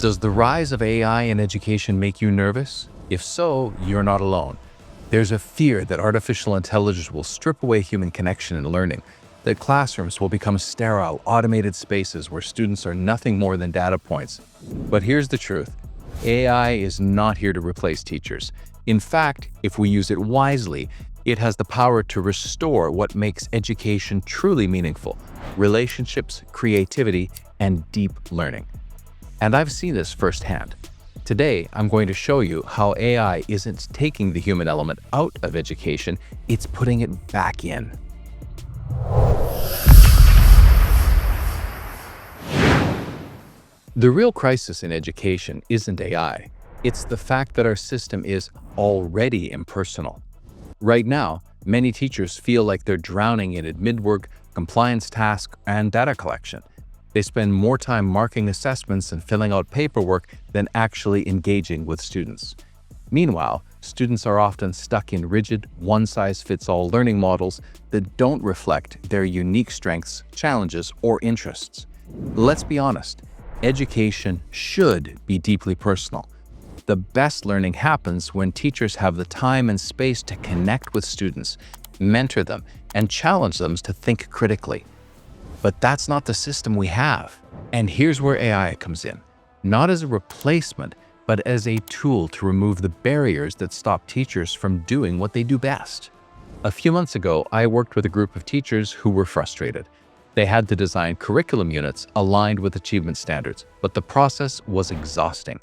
Does the rise of AI in education make you nervous? If so, you're not alone. There's a fear that artificial intelligence will strip away human connection and learning, that classrooms will become sterile, automated spaces where students are nothing more than data points. But here's the truth. AI is not here to replace teachers. In fact, if we use it wisely, it has the power to restore what makes education truly meaningful: relationships, creativity, and deep learning. And I've seen this firsthand. Today, I'm going to show you how AI isn't taking the human element out of education, it's putting it back in. The real crisis in education isn't AI. It's the fact that our system is already impersonal. Right now, many teachers feel like they're drowning in admin work, compliance tasks, and data collection. They spend more time marking assessments and filling out paperwork than actually engaging with students. Meanwhile, students are often stuck in rigid, one-size-fits-all learning models that don't reflect their unique strengths, challenges, or interests. Let's be honest, education should be deeply personal. The best learning happens when teachers have the time and space to connect with students, mentor them, and challenge them to think critically. But that's not the system we have. And here's where AI comes in. Not as a replacement, but as a tool to remove the barriers that stop teachers from doing what they do best. A few months ago, I worked with a group of teachers who were frustrated. They had to design curriculum units aligned with achievement standards, but the process was exhausting.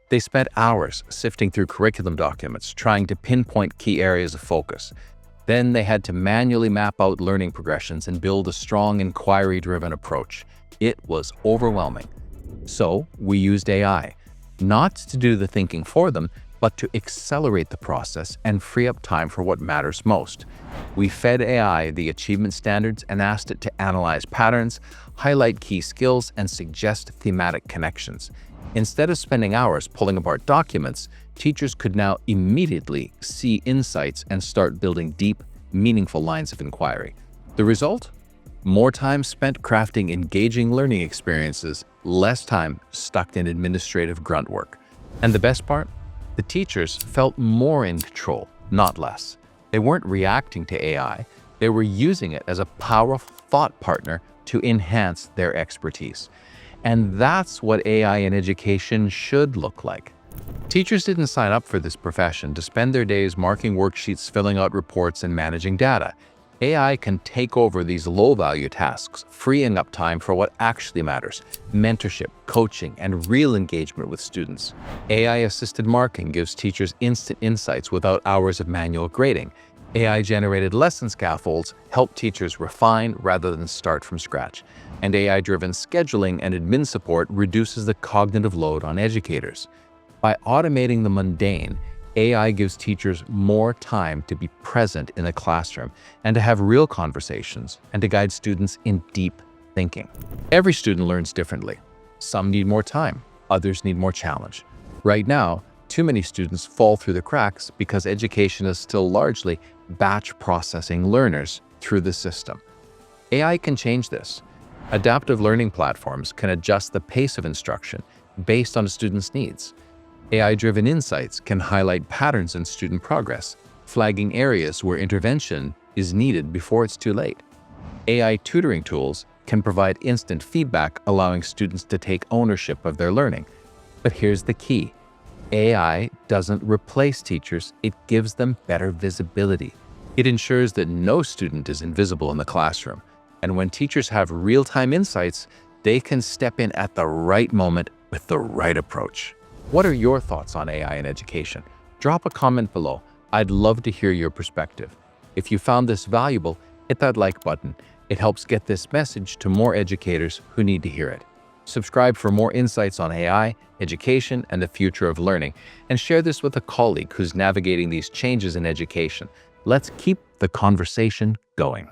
They spent hours sifting through curriculum documents, trying to pinpoint key areas of focus. Then they had to manually map out learning progressions and build a strong inquiry-driven approach. It was overwhelming. So we used AI, not to do the thinking for them, but to accelerate the process and free up time for what matters most. We fed AI the achievement standards and asked it to analyze patterns, highlight key skills, and suggest thematic connections. Instead of spending hours pulling apart documents, teachers could now immediately see insights and start building deep, meaningful lines of inquiry. The result? More time spent crafting engaging learning experiences, less time stuck in administrative grunt work. And the best part? The teachers felt more in control, not less. They weren't reacting to AI, they were using it as a powerful thought partner to enhance their expertise. And that's what AI in education should look like. Teachers didn't sign up for this profession to spend their days marking worksheets, filling out reports, and managing data. AI can take over these low-value tasks, freeing up time for what actually matters: mentorship, coaching, and real engagement with students. AI-assisted marking gives teachers instant insights without hours of manual grading. AI-generated lesson scaffolds help teachers refine rather than start from scratch. And AI-driven scheduling and admin support reduces the cognitive load on educators. By automating the mundane, AI gives teachers more time to be present in the classroom and to have real conversations and to guide students in deep thinking. Every student learns differently. Some need more time, others need more challenge. Right now, too many students fall through the cracks because education is still largely batch processing learners through the system. AI can change this. Adaptive learning platforms can adjust the pace of instruction based on a student's needs. AI-driven insights can highlight patterns in student progress, flagging areas where intervention is needed before it's too late. AI tutoring tools can provide instant feedback, allowing students to take ownership of their learning. But here's the key. AI doesn't replace teachers, it gives them better visibility. It ensures that no student is invisible in the classroom. And when teachers have real-time insights, they can step in at the right moment with the right approach. What are your thoughts on AI in education? Drop a comment below. I'd love to hear your perspective. If you found this valuable, hit that like button. It helps get this message to more educators who need to hear it. Subscribe for more insights on AI, education, and the future of learning, and share this with a colleague who's navigating these changes in education. Let's keep the conversation going.